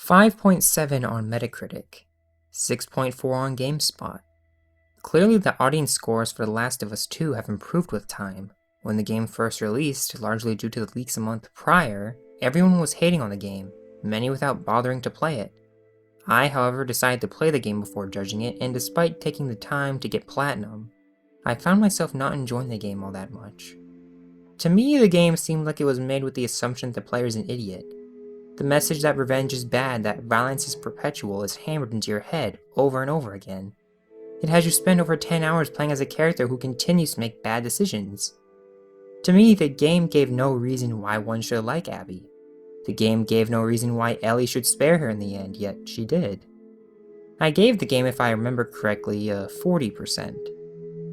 5.7 on Metacritic, 6.4 on GameSpot. Clearly the audience scores for The Last of Us 2 have improved with time. When the game first released, largely due to the leaks a month prior, everyone was hating on the game, many without bothering to play it. I, however, decided to play the game before judging it, and despite taking the time to get platinum, I found myself not enjoying the game all that much. To me, the game seemed like it was made with the assumption that the player is an idiot. The message that revenge is bad, that violence is perpetual, is hammered into your head over and over again. It has you spend over 10 hours playing as a character who continues to make bad decisions. To me, the game gave no reason why one should like Abby. The game gave no reason why Ellie should spare her in the end, yet she did. I gave the game, if I remember correctly, a 40%.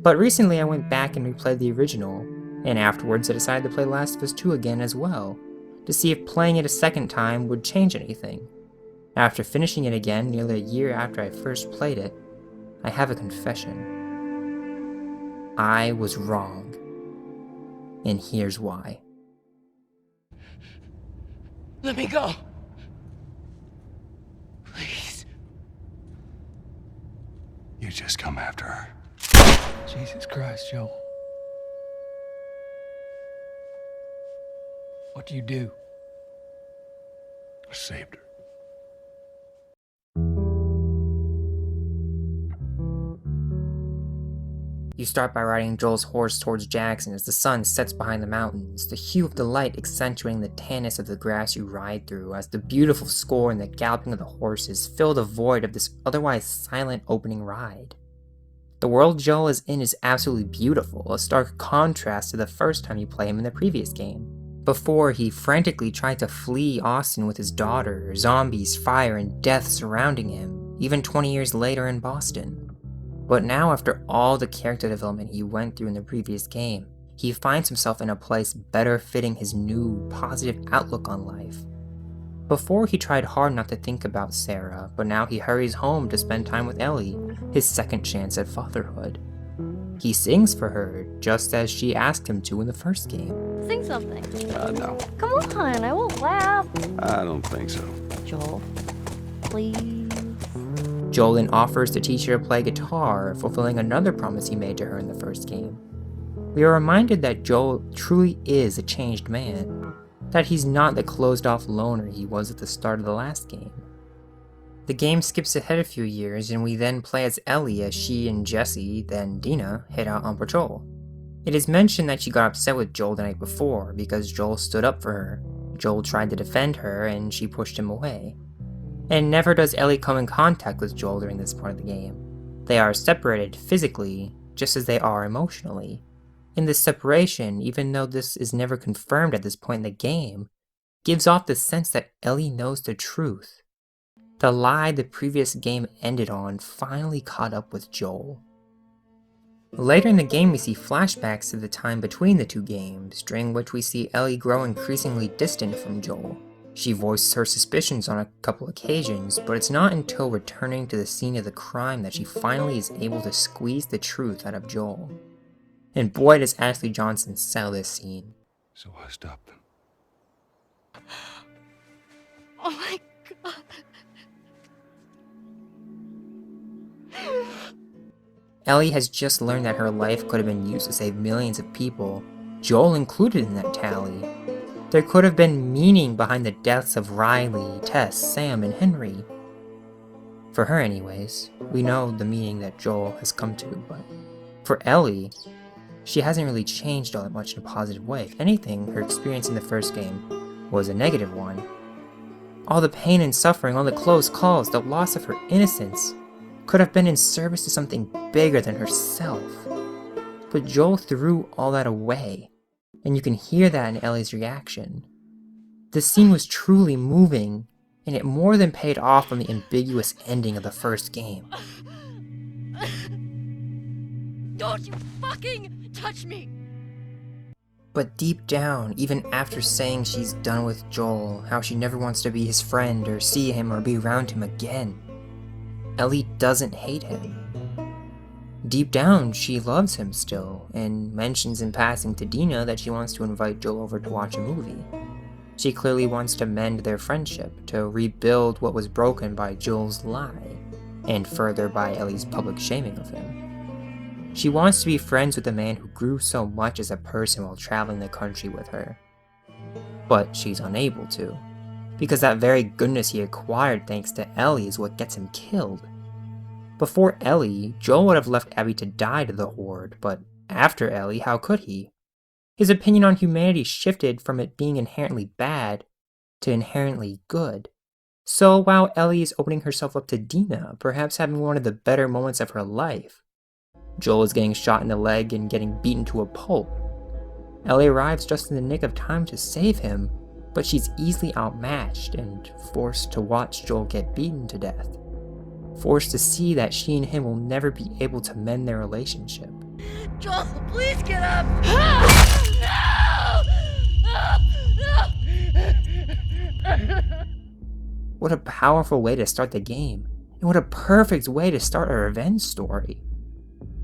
But recently I went back and replayed the original, and afterwards I decided to play Last of Us 2 again as well, to see if playing it a second time would change anything. After finishing it again nearly a year after I first played it, I have a confession. I was wrong. And here's why. Let me go! Please. You just come after her. Jesus Christ, Joel. What do you do? I saved her. You start by riding Joel's horse towards Jackson as the sun sets behind the mountains, the hue of the light accentuating the tanness of the grass you ride through as the beautiful score and the galloping of the horses fill the void of this otherwise silent opening ride. The world Joel is in is absolutely beautiful, a stark contrast to the first time you play him in the previous game. Before, he frantically tried to flee Austin with his daughter, zombies, fire, and death surrounding him, even 20 years later in Boston. But now, after all the character development he went through in the previous game, he finds himself in a place better fitting his new, positive outlook on life. Before, he tried hard not to think about Sarah, but now he hurries home to spend time with Ellie, his second chance at fatherhood. He sings for her, just as she asked him to in the first game. Sing something. No. Come on, I won't laugh. I don't think so. Joel, please. Joel then offers to teach her to play guitar, fulfilling another promise he made to her in the first game. We are reminded that Joel truly is a changed man, that he's not the closed-off loner he was at the start of the last game. The game skips ahead a few years, and we then play as Ellie as she and Jesse, then Dina, head out on patrol. It is mentioned that she got upset with Joel the night before because Joel stood up for her. Joel tried to defend her, and she pushed him away. And never does Ellie come in contact with Joel during this part of the game. They are separated physically, just as they are emotionally. In this separation, even though this is never confirmed at this point in the game, gives off the sense that Ellie knows the truth. The lie the previous game ended on finally caught up with Joel. Later in the game we see flashbacks to the time between the two games, during which we see Ellie grow increasingly distant from Joel. She voices her suspicions on a couple occasions, but it's not until returning to the scene of the crime that she finally is able to squeeze the truth out of Joel. And boy does Ashley Johnson sell this scene. So I stopped them. Oh my God. Ellie has just learned that her life could have been used to save millions of people, Joel included in that tally. There could have been meaning behind the deaths of Riley, Tess, Sam, and Henry. For her anyways, we know the meaning that Joel has come to, but for Ellie, she hasn't really changed all that much in a positive way. If anything, her experience in the first game was a negative one. All the pain and suffering, all the close calls, the loss of her innocence, could have been in service to something bigger than herself. But Joel threw all that away. And you can hear that in Ellie's reaction. The scene was truly moving, and it more than paid off on the ambiguous ending of the first game. Don't you fucking touch me! But deep down, even after saying she's done with Joel, how she never wants to be his friend or see him or be around him again, Ellie doesn't hate him. Deep down, she loves him still, and mentions in passing to Dina that she wants to invite Joel over to watch a movie. She clearly wants to mend their friendship, to rebuild what was broken by Joel's lie, and further by Ellie's public shaming of him. She wants to be friends with the man who grew so much as a person while traveling the country with her. But she's unable to, because that very goodness he acquired thanks to Ellie is what gets him killed. Before Ellie, Joel would have left Abby to die to the Horde, but after Ellie, how could he? His opinion on humanity shifted from it being inherently bad to inherently good. So while Ellie is opening herself up to Dina, perhaps having one of the better moments of her life, Joel is getting shot in the leg and getting beaten to a pulp. Ellie arrives just in the nick of time to save him, but she's easily outmatched and forced to watch Joel get beaten to death. Forced to see that she and him will never be able to mend their relationship. Joel, please get up! No! What a powerful way to start the game, and what a perfect way to start a revenge story.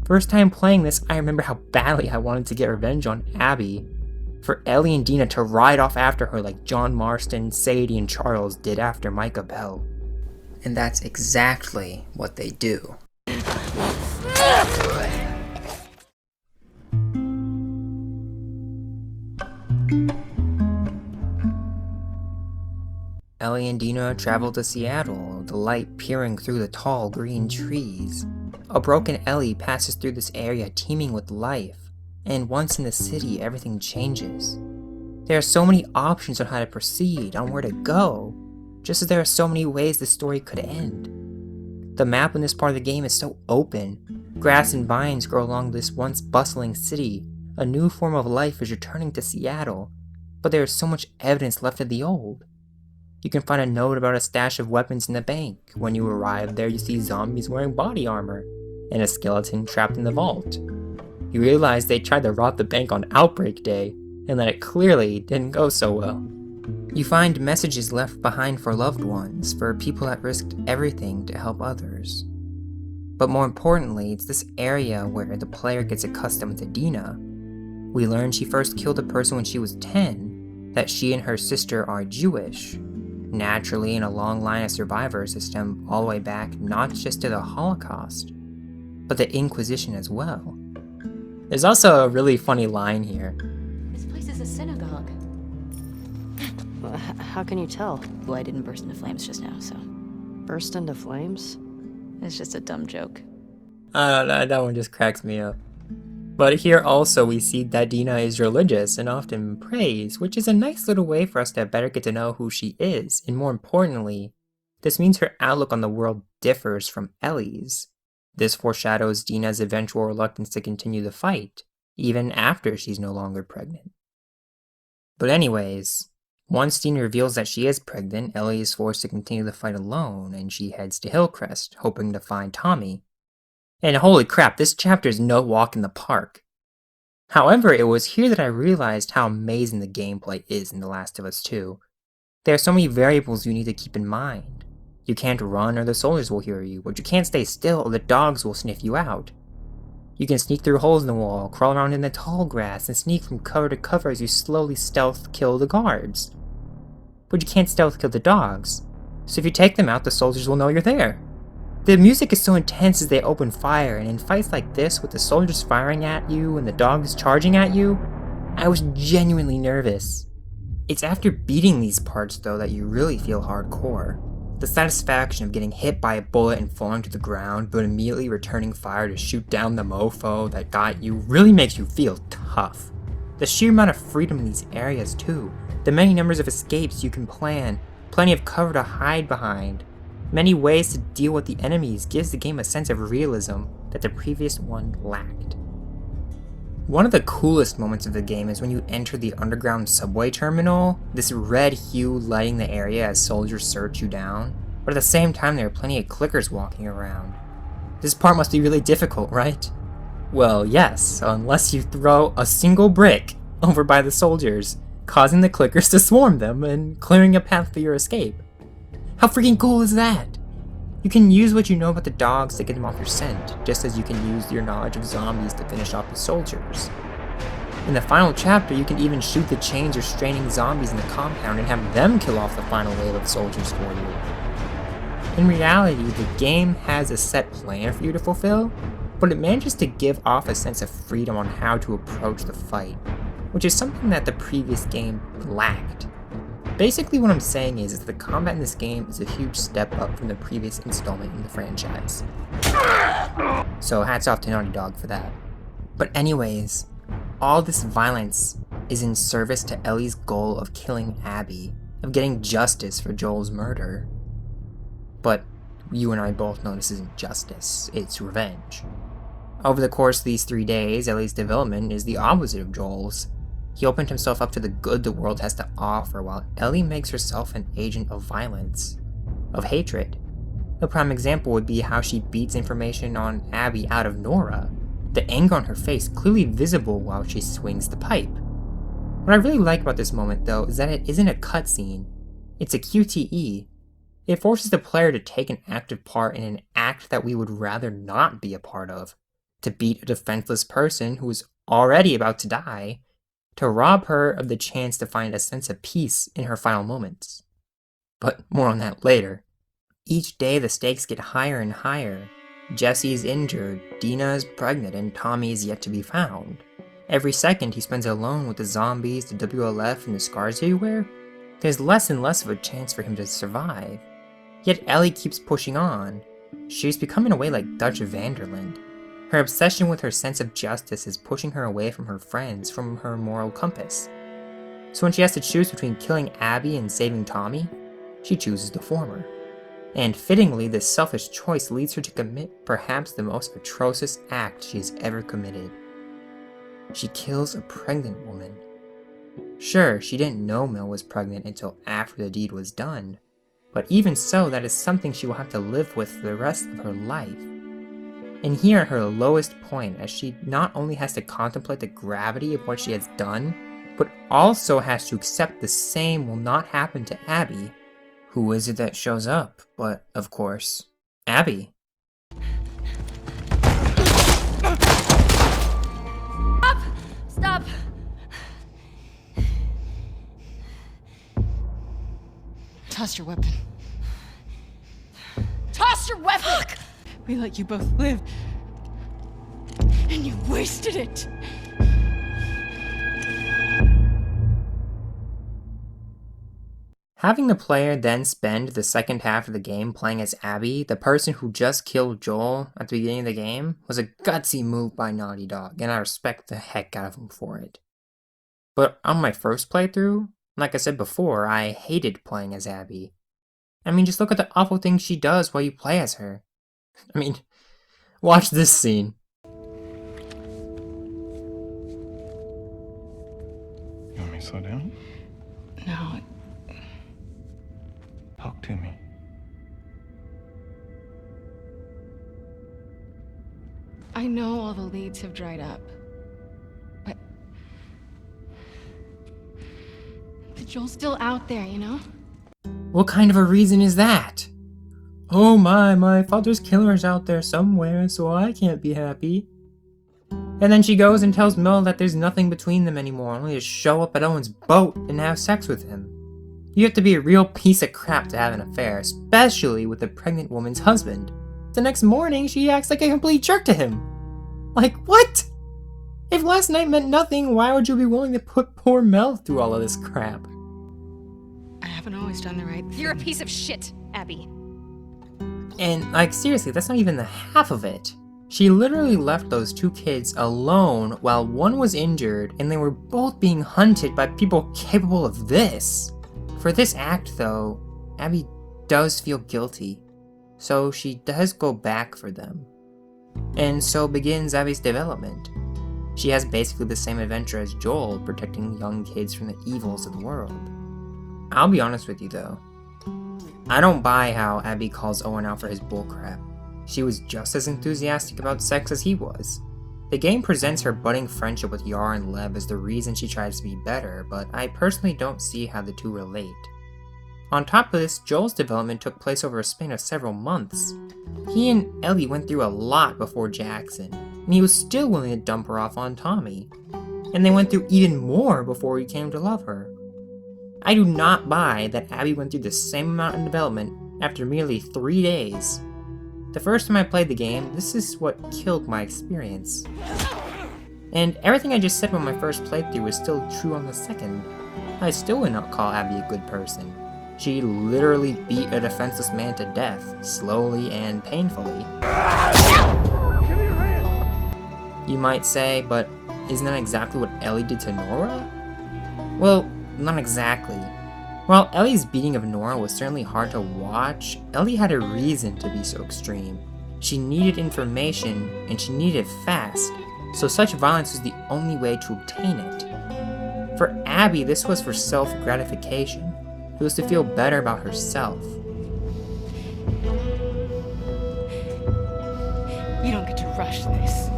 First time playing this, I remember how badly I wanted to get revenge on Abby, for Ellie and Dina to ride off after her like John Marston, Sadie, and Charles did after Micah Bell. And that's exactly what they do. Ellie and Dina travel to Seattle, the light peering through the tall green trees. A broken Ellie passes through this area teeming with life, and once in the city, everything changes. There are so many options on how to proceed, on where to go, just as there are so many ways the story could end. The map in this part of the game is so open. Grass and vines grow along this once bustling city. A new form of life is returning to Seattle, but there is so much evidence left of the old. You can find a note about a stash of weapons in the bank. When you arrive there, you see zombies wearing body armor, and a skeleton trapped in the vault. You realize they tried to rob the bank on Outbreak Day, and that it clearly didn't go so well. You find messages left behind for loved ones, for people that risked everything to help others. But more importantly, it's this area where the player gets accustomed to Dina. We learn she first killed a person when she was 10, that she and her sister are Jewish, naturally in a long line of survivors that stem all the way back not just to the Holocaust, but the Inquisition as well. There's also a really funny line here. This place is a synagogue. Well, how can you tell? Well, I didn't burst into flames just now, so Burst into flames? it's just a dumb joke. That one just cracks me up. But here also we see that Dina is religious and often prays, which is a nice little way for us to better get to know who she is, and more importantly, this means her outlook on the world differs from Ellie's. This foreshadows Dina's eventual reluctance to continue the fight, even after she's no longer pregnant. But anyways, once Dina reveals that she is pregnant, Ellie is forced to continue the fight alone, and she heads to Hillcrest, hoping to find Tommy. And holy crap, this chapter is no walk in the park. However, it was here that I realized how amazing the gameplay is in The Last of Us 2. There are so many variables you need to keep in mind. You can't run or the soldiers will hear you, but you can't stay still or the dogs will sniff you out. You can sneak through holes in the wall, crawl around in the tall grass, and sneak from cover to cover as you slowly stealth kill the guards. But you can't stealth kill the dogs, so if you take them out, the soldiers will know you're there. The music is so intense as they open fire, and in fights like this with the soldiers firing at you and the dogs charging at you, I was genuinely nervous. It's after beating these parts though that you really feel hardcore. The satisfaction of getting hit by a bullet and falling to the ground, but immediately returning fire to shoot down the mofo that got you really makes you feel tough. The sheer amount of freedom in these areas too, the many numbers of escapes you can plan, plenty of cover to hide behind, many ways to deal with the enemies gives the game a sense of realism that the previous one lacked. One of the coolest moments of the game is when you enter the underground subway terminal, this red hue lighting the area as soldiers search you down, but at the same time there are plenty of clickers walking around. This part must be really difficult, right? Well, yes, unless you throw a single brick over by the soldiers, causing the clickers to swarm them and clearing a path for your escape. How freaking cool is that? You can use what you know about the dogs to get them off your scent, just as you can use your knowledge of zombies to finish off the soldiers. In the final chapter, you can even shoot the chains restraining zombies in the compound and have them kill off the final wave of soldiers for you. In reality, the game has a set plan for you to fulfill, but it manages to give off a sense of freedom on how to approach the fight, which is something that the previous game lacked. Basically what I'm saying is the combat in this game is a huge step up from the previous installment in the franchise. So hats off to Naughty Dog for that. But anyways, all this violence is in service to Ellie's goal of killing Abby, of getting justice for Joel's murder. But you and I both know this isn't justice, it's revenge. Over the course of these 3 days, Ellie's development is the opposite of Joel's. He opened himself up to the good the world has to offer, while Ellie makes herself an agent of violence, of hatred. A prime example would be how she beats information on Abby out of Nora, the anger on her face clearly visible while she swings the pipe. What I really like about this moment, though, is that it isn't a cutscene, it's a QTE. It forces the player to take an active part in an act that we would rather not be a part of, to beat a defenseless person who is already about to die, to rob her of the chance to find a sense of peace in her final moments. But more on that later. Each day the stakes get higher and higher. Jesse's injured, Dina is pregnant, and Tommy is yet to be found. Every second he spends alone with the zombies, the WLF, and the scars everywhere, there's less and less of a chance for him to survive. Yet Ellie keeps pushing on. She's becoming a way like Dutch Vanderland. Her obsession with her sense of justice is pushing her away from her friends, from her moral compass. So when she has to choose between killing Abby and saving Tommy, she chooses the former. And fittingly, this selfish choice leads her to commit perhaps the most atrocious act she has ever committed. She kills a pregnant woman. Sure, she didn't know Mel was pregnant until after the deed was done, but even so, that is something she will have to live with for the rest of her life. And here at her lowest point, as she not only has to contemplate the gravity of what she has done, but also has to accept the same will not happen to Abby. Who is it that shows up? But, of course, Abby. Stop! Toss your weapon. Toss your weapon! We let you both live. And you wasted it! Having the player then spend the second half of the game playing as Abby, the person who just killed Joel at the beginning of the game, was a gutsy move by Naughty Dog, and I respect the heck out of them for it. But on my first playthrough, like I said before, I hated playing as Abby. I mean, just look at the awful things she does while you play as her. I mean, watch this scene. You want me to slow down? No, Talk to me. I know all the leads have dried up, but Joel's still out there, you know? What kind of a reason is that? Oh my father's killer is out there somewhere, so I can't be happy. And then she goes and tells Mel that there's nothing between them anymore, only to show up at Owen's boat and have sex with him. You have to be a real piece of crap to have an affair, especially with a pregnant woman's husband. The next morning, she acts like a complete jerk to him. Like, what? If last night meant nothing, why would you be willing to put poor Mel through all of this crap? I haven't always done the right thing. You're a piece of shit, Abby. And, like, seriously, that's not even the half of it. She literally left those two kids alone while one was injured, and they were both being hunted by people capable of this. For this act, though, Abby does feel guilty, so she does go back for them. And so begins Abby's development. She has basically the same adventure as Joel, protecting young kids from the evils of the world. I'll be honest with you though, I don't buy how Abby calls Owen out for his bullcrap. She was just as enthusiastic about sex as he was. The game presents her budding friendship with Yar and Lev as the reason she tries to be better, but I personally don't see how the two relate. On top of this, Joel's development took place over a span of several months. He and Ellie went through a lot before Jackson, and he was still willing to dump her off on Tommy. and they went through even more before he came to love her. I do not buy that Abby went through the same amount in development after merely 3 days. The first time I played the game, this is what killed my experience. And everything I just said about my first playthrough was still true on the second. I still would not call Abby a good person. She literally beat a defenseless man to death, slowly and painfully. You might say, but isn't that exactly what Ellie did to Nora? Well, not exactly. While Ellie's beating of Nora was certainly hard to watch, Ellie had a reason to be so extreme. She needed information, and she needed it fast, so such violence was the only way to obtain it. For Abby, this was for self-gratification. It was to feel better about herself. You don't get to rush this.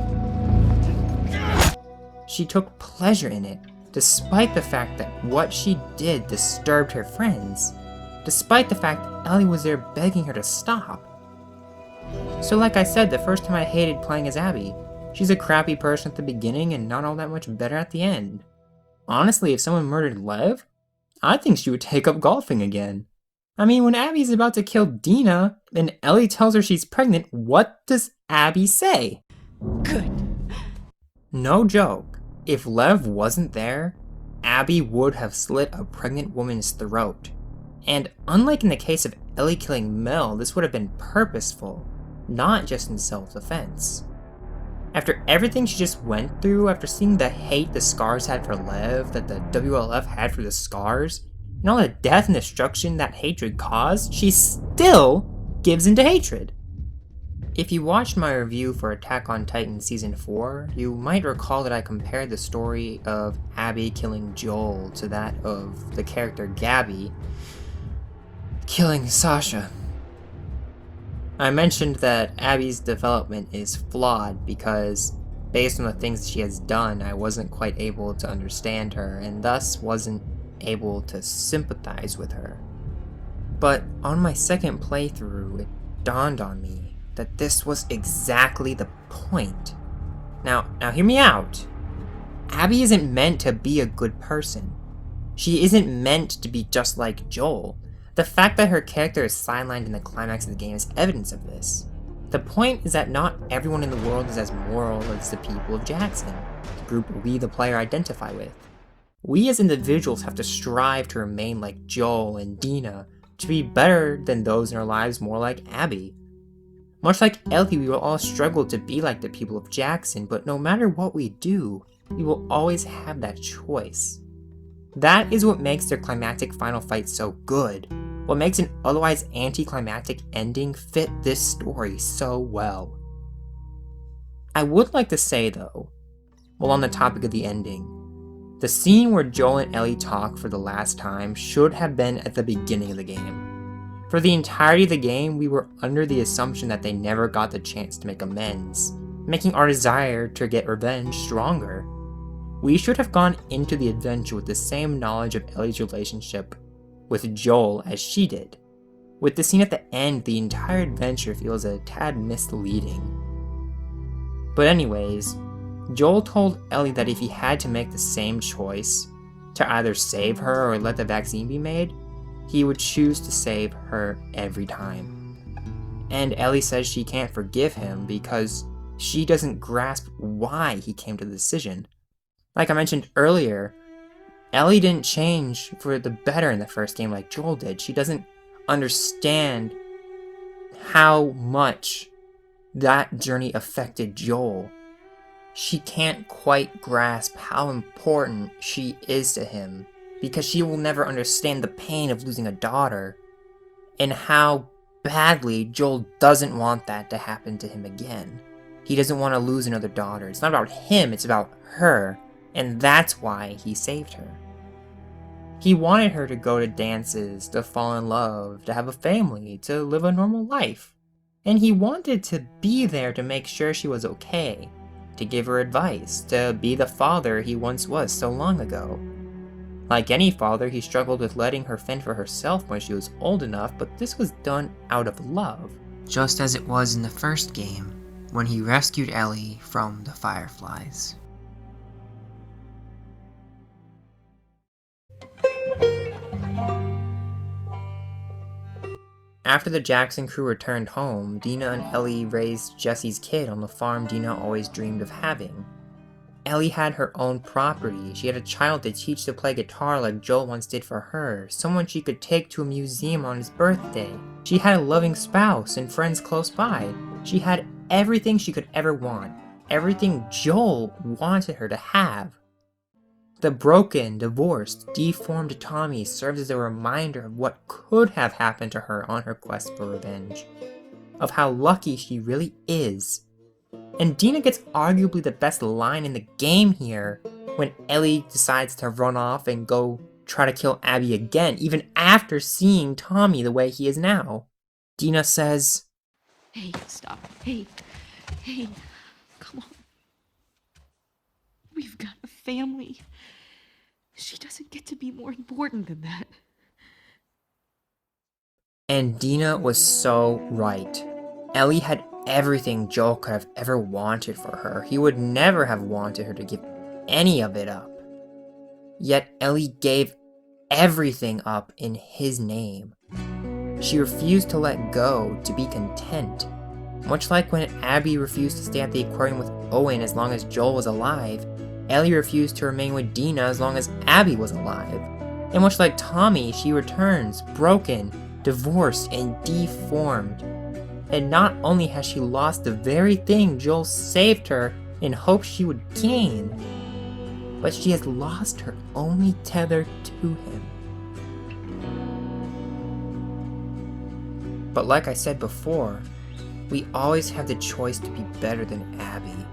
She took pleasure in it, despite the fact that what she did disturbed her friends, despite the fact Ellie was there begging her to stop. So like I said, the first time I hated playing as Abby. She's a crappy person at the beginning and not all that much better at the end. Honestly, if someone murdered Lev, I think she would take up golfing again. I mean, when Abby's about to kill Dina and Ellie tells her she's pregnant, what does Abby say? Good. No joke. If Lev wasn't there, Abby would have slit a pregnant woman's throat. And unlike in the case of Ellie killing Mel, this would have been purposeful, not just in self-defense. After everything she just went through, after seeing the hate the Scars had for Lev, that the WLF had for the Scars, and all the death and destruction that hatred caused, she still gives into hatred. If you watched my review for Attack on Titan Season 4, you might recall that I compared the story of Abby killing Joel to that of the character Gabby killing Sasha. I mentioned that Abby's development is flawed because, based on the things she has done, I wasn't quite able to understand her, and thus wasn't able to sympathize with her. But on my second playthrough, it dawned on me that this was exactly the point. Now hear me out. Abby isn't meant to be a good person. She isn't meant to be just like Joel. The fact that her character is sidelined in the climax of the game is evidence of this. The point is that not everyone in the world is as moral as the people of Jackson, the group we the player identify with. We as individuals have to strive to remain like Joel and Dina, to be better than those in our lives more like Abby. Much like Ellie, we will all struggle to be like the people of Jackson, but no matter what we do, we will always have that choice. That is what makes their climactic final fight so good. What makes an otherwise anticlimactic ending fit this story so well. I would like to say though, while on the topic of the ending, the scene where Joel and Ellie talk for the last time should have been at the beginning of the game. For the entirety of the game, we were under the assumption that they never got the chance to make amends, making our desire to get revenge stronger. We should have gone into the adventure with the same knowledge of Ellie's relationship with Joel as she did. With the scene at the end, the entire adventure feels a tad misleading. But anyways, Joel told Ellie that if he had to make the same choice, to either save her or let the vaccine be made, he would choose to save her every time. And Ellie says she can't forgive him because she doesn't grasp why he came to the decision. Like I mentioned earlier, Ellie didn't change for the better in the first game like Joel did. She doesn't understand how much that journey affected Joel. She can't quite grasp how important she is to him because she will never understand the pain of losing a daughter and how badly Joel doesn't want that to happen to him again. He doesn't want to lose another daughter. It's not about him, it's about her. And that's why he saved her. He wanted her to go to dances, to fall in love, to have a family, to live a normal life. And he wanted to be there to make sure she was okay, to give her advice, to be the father he once was so long ago. Like any father, he struggled with letting her fend for herself when she was old enough, but this was done out of love. Just as it was in the first game, when he rescued Ellie from the Fireflies. After the Jackson crew returned home, Dina and Ellie raised Jesse's kid on the farm Dina always dreamed of having. Ellie had her own property. She had a child to teach to play guitar like Joel once did for her, someone she could take to a museum on his birthday. She had a loving spouse and friends close by. She had everything she could ever want, everything Joel wanted her to have. The broken, divorced, deformed Tommy serves as a reminder of what could have happened to her on her quest for revenge, of how lucky she really is. And Dina gets arguably the best line in the game here when Ellie decides to run off and go try to kill Abby again, even after seeing Tommy the way he is now. Dina says, Hey, stop. Hey, come on. We've got a family. She doesn't get to be more important than that. and Dina was so right. Ellie had everything Joel could have ever wanted for her. He would never have wanted her to give any of it up. Yet Ellie gave everything up in his name. She refused to let go, to be content. Much like when Abby refused to stay at the aquarium with Owen as long as Joel was alive, Ellie refused to remain with Dina as long as Abby was alive. And much like Tommy, she returns, broken, divorced, and deformed. And not only has she lost the very thing Joel saved her in hopes she would gain, but she has lost her only tether to him. But like I said before, we always have the choice to be better than Abby.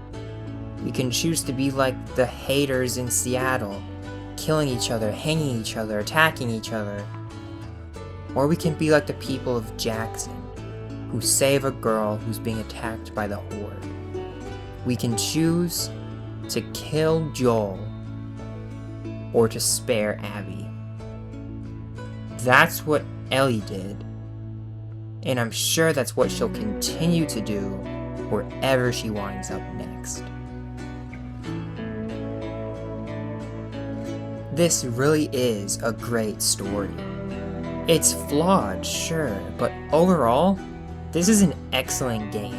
We can choose to be like the haters in Seattle, killing each other, hanging each other, attacking each other. Or we can be like the people of Jackson, who save a girl who's being attacked by the Horde. We can choose to kill Joel or to spare Abby. That's what Ellie did, and I'm sure that's what she'll continue to do wherever she winds up next. This really is a great story. It's flawed, sure, but overall, this is an excellent game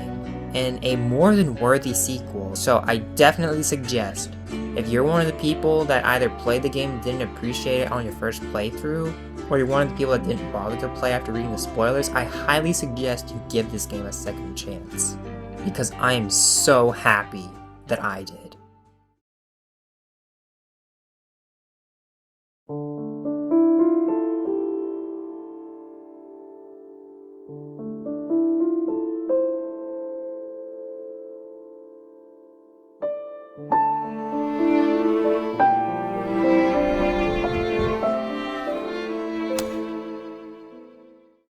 and a more than worthy sequel, so I definitely suggest, if you're one of the people that either played the game and didn't appreciate it on your first playthrough, or you're one of the people that didn't bother to play after reading the spoilers, I highly suggest you give this game a second chance, because I am so happy that I did.